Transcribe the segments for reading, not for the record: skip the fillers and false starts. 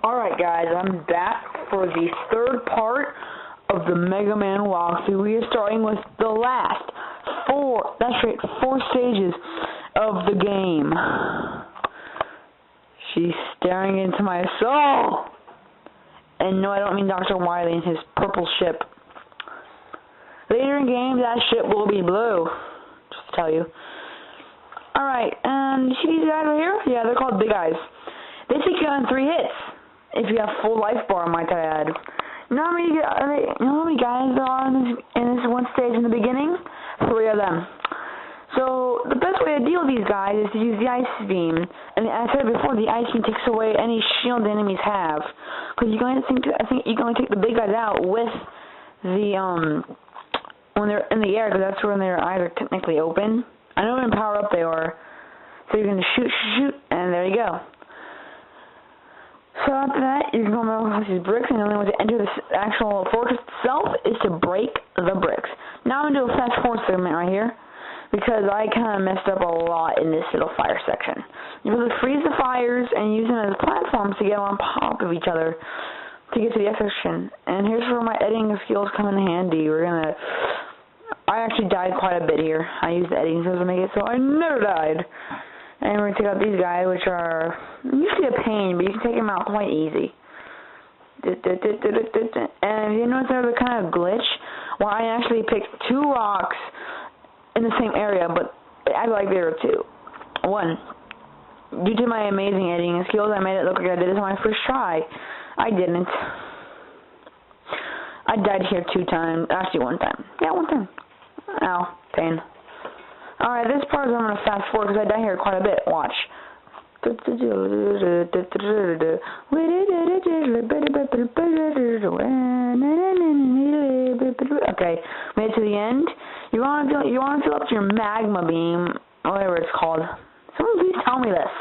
Alright guys, I'm back for the third part of the Mega Man walkthrough. We are starting with the last four stages of the game. She's staring into my soul. And no, I don't mean Dr. Wily and his purple ship. Later in game, that ship will be blue. Just to tell you. Alright, and you see these guys right here? Yeah, they're called Big Eyes. They take you on 3 hits. If you have full life bar, might I add. You know how many guys there are in this one stage in the beginning? 3 of them. So, the best way to deal with these guys is to use the Ice Beam. And I said before, the Ice Beam takes away any shield the enemies have. Because I think you can only take the big guys out with the, when they're in the air, because that's when their eyes are technically open. I know when power up they are. So you can just shoot, and there you go. So after that, you can go around these bricks, and the only way to enter the actual fortress itself is to break the bricks. Now I'm going to do a fast forward segment right here, because I kind of messed up a lot in this little fire section. You have to freeze the fires and use them as platforms to get on top of each other to get to the X section. And here's where my editing skills come in handy. I actually died quite a bit here. I used the editing skills to make it so I never died. And we're going to take out these guys, which are usually a pain, but you can take them out quite easy. And you notice there's a kind of glitch where I actually picked 2 rocks in the same area, but it acted like there were 2. 1, due to my amazing editing skills, I made it look like I did this on my first try. I didn't. I died here 2 times. Actually, 1 time. Yeah, 1 time. Ow. Pain. Alright, this part is I'm going to fast forward because I die here quite a bit. Watch. Okay, made it to the end. You want to fill up your magma beam, whatever it's called. Someone please tell me this.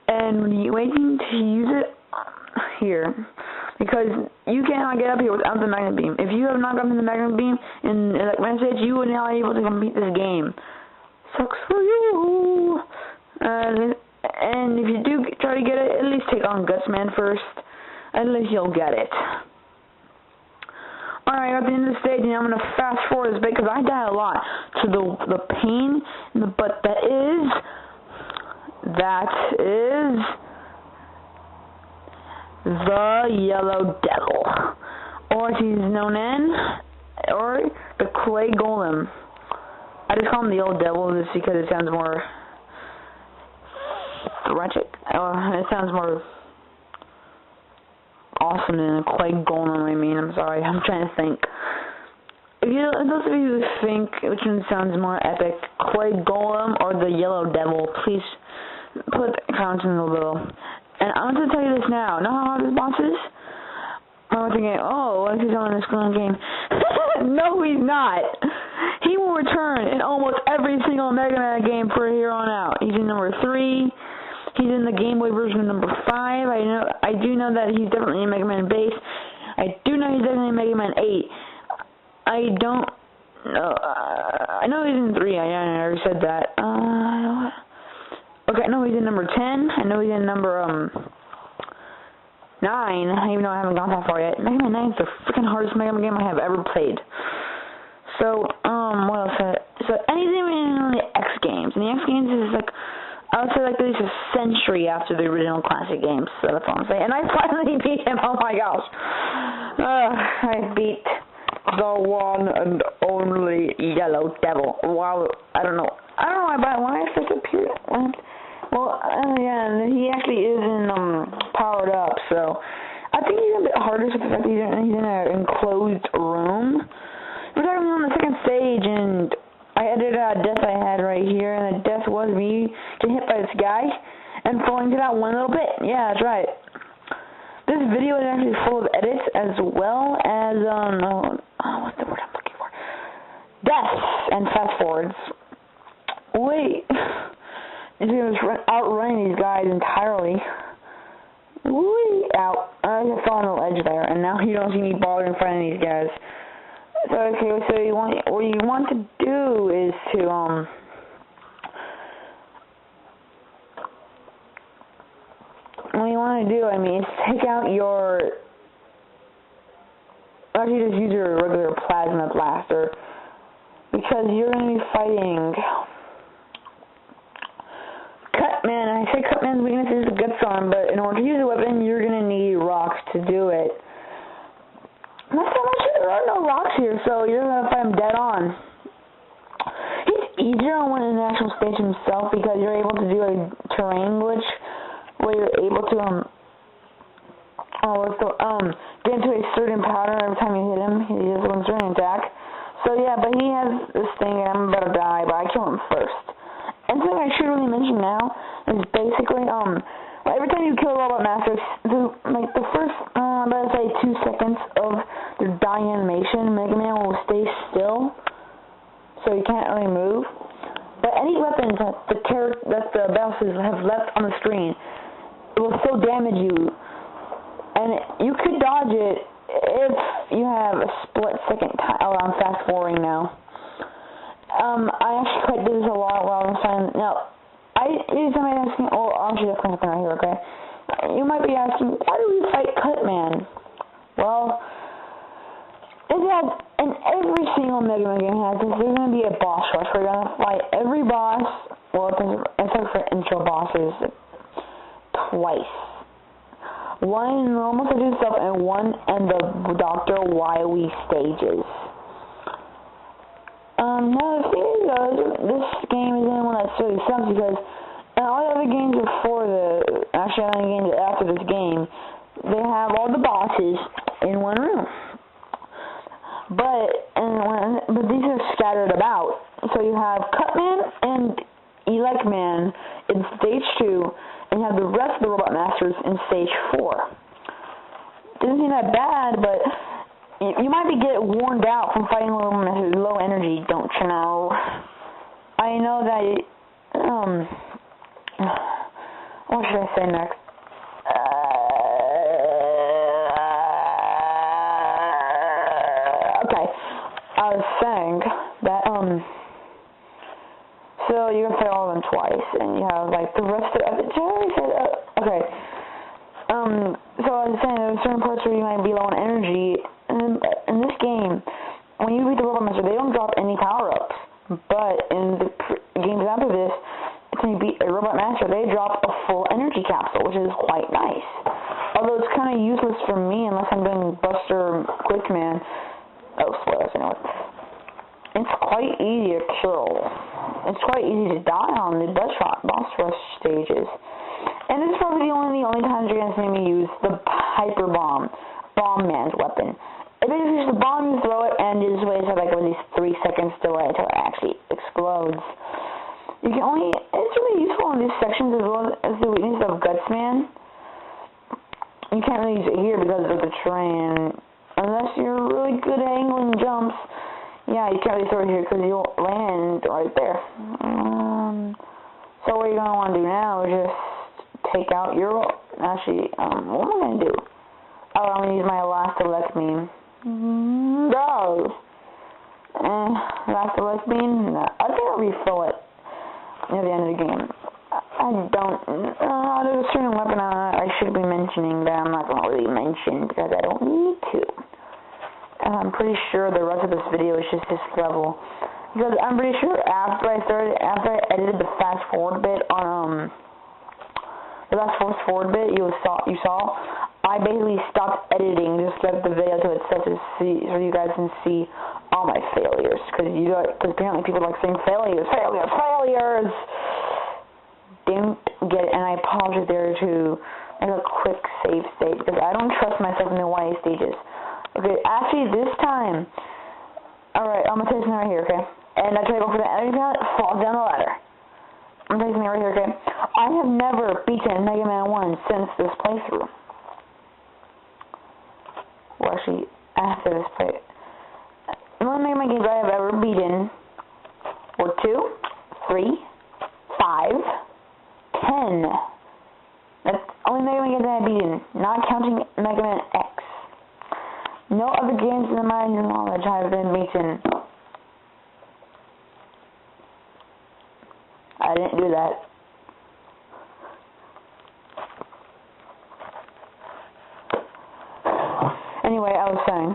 And when you're waiting to use it here, because you cannot get up here without the magnet beam. If you have not gotten the magnet beam in that message, you are not able to complete this game. Sucks for you. And if you do try to get it, at least take on Gutsman first. At least you'll get it. Alright, at the end of the stage, I'm going to fast forward this bit because I die a lot to the pain in the butt that is the Yellow Devil, or as he's known or the Clay Golem. I just call him the Yellow Devil just because it sounds more tragic. It sounds more awesome than a Clay Golem. I'm sorry. I'm trying to think. Those of you who think which one sounds more epic, Clay Golem or the Yellow Devil, please put comments in the below. And I'm going to tell you this now. Know how hard this boss is? I'm thinking, oh, what if he's on this game? No, he's not. He will return in almost every single Mega Man game from here on out. He's in number 3. He's in the Game Boy version of number 5. I do know that he's definitely in Mega Man Base. I do know he's definitely in Mega Man 8. I don't know. I know he's in 3. I already said that. Okay, I know he's in number 10. I know he's in number 9, even though I haven't gone that far yet. Mega Man 9 is the freaking hardest Mega Man game I have ever played. So, what else? So, anything in the X games. And the X games is like, I would say like at least a century after the original classic games. So that's all I'm saying. And I finally beat him. Oh my gosh. I beat the one and only Yellow Devil. Wow. I don't know why, but when I first appeared, well, yeah, he actually is in, powered up, so I think he's a bit harder with the fact that he's in an enclosed room. We're talking on the second stage, and I edited a death I had right here, and the death was me getting hit by this guy and falling to that one little bit. Yeah, that's right. This video is actually full of edits as well as, what's the word I'm looking for? Deaths and fast forwards. Wait. He's going to outrunning these guys entirely. Whee! Out. I just fell on the ledge there, and now you don't see me bothering finding these guys. So, okay, so what you want to do is to, what you want to do, I mean, is take out your... Actually, just use your regular plasma blaster. Because you're going to be fighting... Cutman. I say Cutman's weakness is the Gut Storm, but in order to use a weapon, you're going to need rocks to do it. Not so much, there are no rocks here, so you're going to fight him dead on. He's easier on one in the actual stage himself because you're able to do a terrain glitch where you're able to get into a certain pattern every time you hit him. He does one certain attack. So yeah, but he has this thing and I'm about to die, but I kill him first. And something I should really mention now is basically every time you kill a Robot Master, the first let's say 2 seconds of the dying animation, Mega Man will stay still, so you can't really move. But any weapons that the bosses have left on the screen, it will still damage you, and you could dodge it if you have a split-second time. Oh, I'm fast-forwarding now. I actually quite did this a lot while I was playing. Now, somebody asking, oh, I'll show you something right here, okay? You might be asking, why do we fight Cutman? Well, in every single Mega Man game has this, there's going to be a boss rush where you're going to fight every boss, well, except for intro bosses, twice. One in normal stage stuff and one in the Dr. Wily stages. Now the thing is, this game is the only one that really sucks because all the other games before all the games after this game, they have all the bosses in one room. But these are scattered about. So you have Cutman and Elecman in stage 2, and you have the rest of the Robot Masters in stage 4. Doesn't seem that bad, but you might get worn out from fighting low energy, don't you know? I know that, what should I say next? Okay, I was saying that, so you can fight all of them twice, and you have, like, the rest of it, okay, so I was saying, there are certain parts where you might be low on energy. In this game, when you beat the Robot Master, they don't drop any power-ups. But in the games after this, when you beat a Robot Master, they drop a full energy capsule, which is quite nice. Although it's kind of useless for me unless I'm doing Buster Quick Man. Oh, spoilers, I know it. It's quite easy to kill. It's quite easy to die on the boss rush stages. And this is probably the only times you're going to see me use the Hyper Bomb. Bomb Man's weapon. If you use the bomb, you throw it, and you just wait for like at least 3 seconds delay until it actually explodes. It's really useful in these sections as well as the weakness of Gutsman. You can't really use it here because of the terrain. Unless you're really good at angling jumps. Yeah, you can't really throw it here because you'll land right there. So what you're going to want to do now is just take out your... Actually, what am I going to do? Oh, I'm going to use my last elect beam. No! Last elect beam? No. I think I'll refill it near the end of the game. There's a certain weapon I should be mentioning that I'm not going to really mention because I don't need to. And I'm pretty sure the rest of this video is just this level. Because I'm pretty sure after I edited the fast forward bit on, the last fast forward bit you saw, I basically stopped editing, just left the video to itself so you guys can see all my failures. Because apparently people like saying failures. Didn't get it, and I paused it there to make a quick save state because I don't trust myself in the YA stages. Okay, actually this time, alright, I'm gonna tell you something right here, okay? And I try to go for the enemy pallet, fall down the ladder. I'm telling you something right here, okay? I have never beaten Mega Man 1 since this playthrough. Well, actually, after this play. The only Mega Man games I have ever beaten were 2, 3, 5, 10. That's the only Mega Man games I have beaten, not counting Mega Man X. No other games in my knowledge have been beaten. I didn't do that. Anyway, I was saying,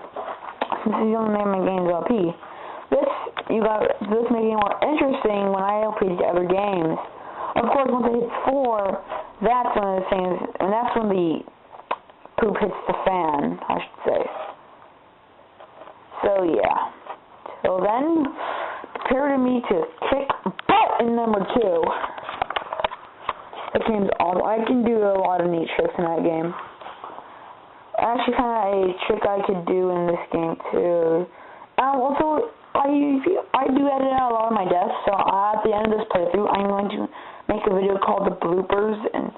since you only made my games LP, this making it more interesting when I LP to other games. Of course, once I hit 4, that's when the things, and that's when the poop hits the fan, I should say. So yeah. Till then, prepare to me to kick butt in number 2. That game's awesome. I can do a lot of neat tricks in that game. Actually, kind of a trick I could do in this game too. Also, I do edit out a lot of my deaths, so at the end of this playthrough, I'm going to make a video called the bloopers, and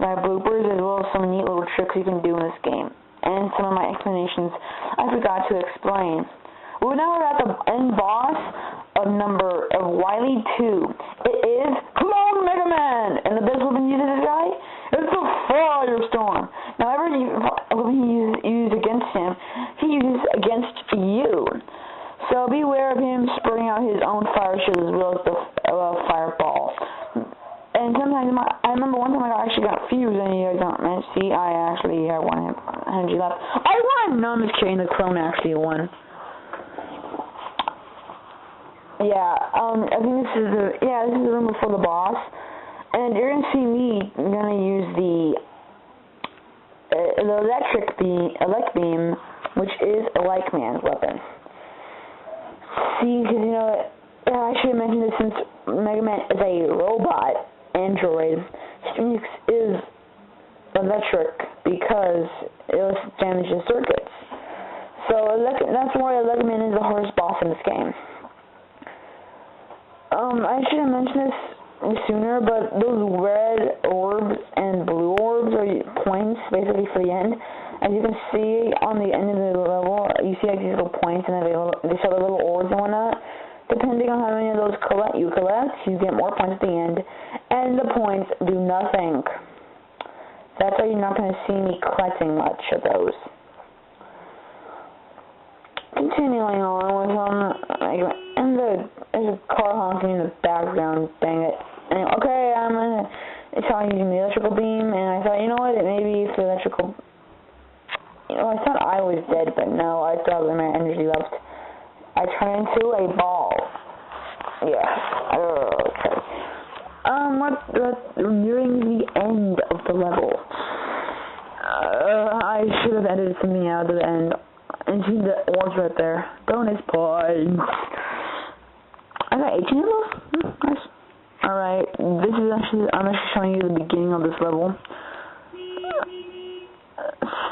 my bloopers, as well as some neat little tricks you can do in this game, and some of my explanations I forgot to explain. Well, now we're at the end boss of Wily 2. It is Clone Mega Man, and the best weapon used this guy is the Firestorm. Now, every weapon you use against him, he uses against you. So beware of him spraying out his own fire shield as well as the fireball. And sometimes I remember one time I actually got fused, and you guys don't see, I actually have one energy left. I won! No, I'm just kidding, the clone actually won. Yeah, I think this is the room before the boss, and you're gonna see me gonna use the elect beam, which is a Like Man's weapon. See, because I should have mentioned this since Mega Man is a robot android. Phoenix is electric because it damages circuits. So that's why Mega Man is the hardest boss in this game. I should have mentioned this sooner, but those red orbs and blue orbs are points basically for the end. As you can see on the end of the level, you see like these little points, and they show the little orbs and whatnot. Depending on how many of those you collect, you get more points at the end, and the points do nothing. That's why you're not going to see me collecting much of those. Continuing on with and there's a car honking in the background, dang it. Anyway, okay, I'm going to try using the electrical beam, and I thought, you know what, maybe if the electrical, I thought I was dead, but no, I still have my energy left. I turn into a ball. Yeah. Okay. We're nearing the end of the level. I should have edited something out of the end. And see the orbs right there. Bonus points. I got 18 of those? Nice. Alright, I'm actually showing you the beginning of this level.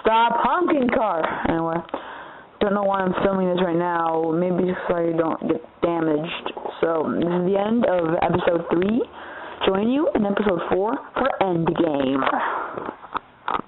Stop honking, car! Anyway. Don't know why I'm filming this right now. Maybe just so I don't get damaged. So, this is the end of episode 3. Join you in episode 4 for Endgame.